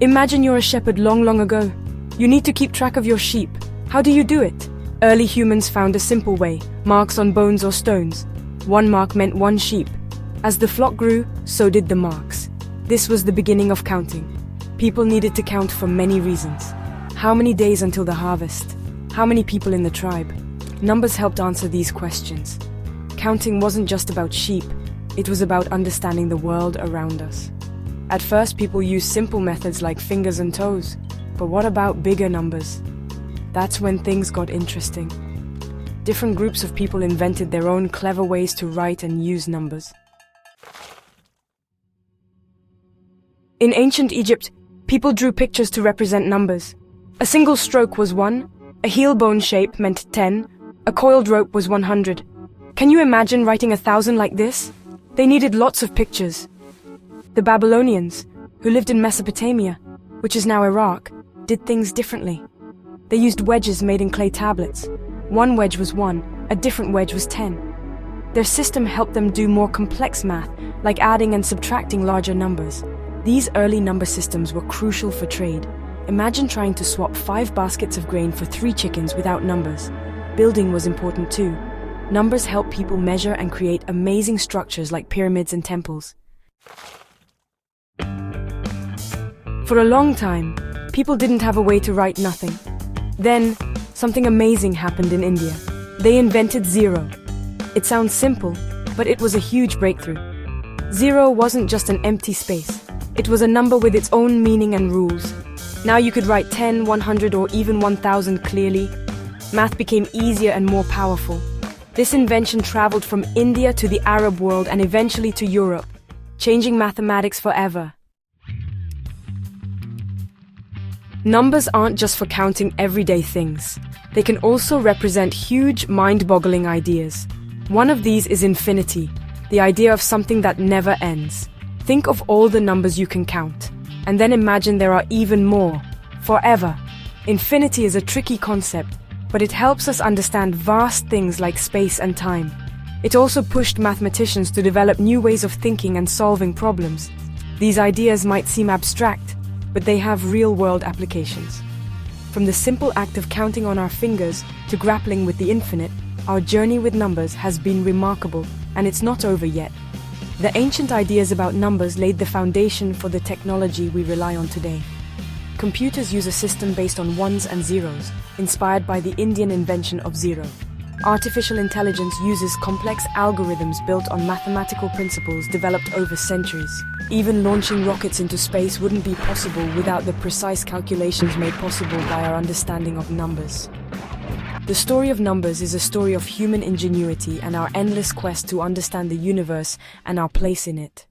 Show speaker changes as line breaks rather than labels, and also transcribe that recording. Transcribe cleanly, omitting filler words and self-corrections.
Imagine you're a shepherd long ago. You need to keep track of your sheep. How do you do it? Early humans found a simple way: marks on bones or stones. One mark meant one sheep. As the flock grew, so did the marks. This was the beginning of counting. People needed to count for many reasons. How many days until the harvest? How many people in the tribe? Numbers helped answer these questions. Counting wasn't just about sheep, it was about understanding the world around us. At first, people used simple methods like fingers and toes. But what about bigger numbers? That's when things got interesting. Different groups of people invented their own clever ways to write and use numbers. In ancient Egypt, people drew pictures to represent numbers. A single stroke was 1, a heel bone shape meant 10, a coiled rope was 100. Can you imagine writing 1,000 like this? They needed lots of pictures. The Babylonians, who lived in Mesopotamia, which is now Iraq, did things differently. They used wedges made in clay tablets. One wedge was 1, a different wedge was 10. Their system helped them do more complex math, like adding and subtracting larger numbers. These early number systems were crucial for trade. Imagine trying to swap 5 baskets of grain for 3 chickens without numbers. Building was important too. Numbers helped people measure and create amazing structures like pyramids and temples. For a long time, people didn't have a way to write nothing. Then, something amazing happened in India. They invented zero. It sounds simple, but it was a huge breakthrough. Zero wasn't just an empty space. It was a number with its own meaning and rules. Now you could write 10, 100, or even 1,000 clearly. Math became easier and more powerful. This invention traveled from India to the Arab world and eventually to Europe, changing mathematics forever. Numbers aren't just for counting everyday things. They can also represent huge, mind-boggling ideas. One of these is infinity, the idea of something that never ends. Think of all the numbers you can count, and then imagine there are even more, forever. Infinity is a tricky concept, but it helps us understand vast things like space and time. It also pushed mathematicians to develop new ways of thinking and solving problems. These ideas might seem abstract, but they have real-world applications. From the simple act of counting on our fingers to grappling with the infinite, our journey with numbers has been remarkable, and it's not over yet. The ancient ideas about numbers laid the foundation for the technology we rely on today. Computers use a system based on ones and zeros, inspired by the Indian invention of zero. Artificial intelligence uses complex algorithms built on mathematical principles developed over centuries. Even launching rockets into space wouldn't be possible without the precise calculations made possible by our understanding of numbers. The story of numbers is a story of human ingenuity and our endless quest to understand the universe and our place in it.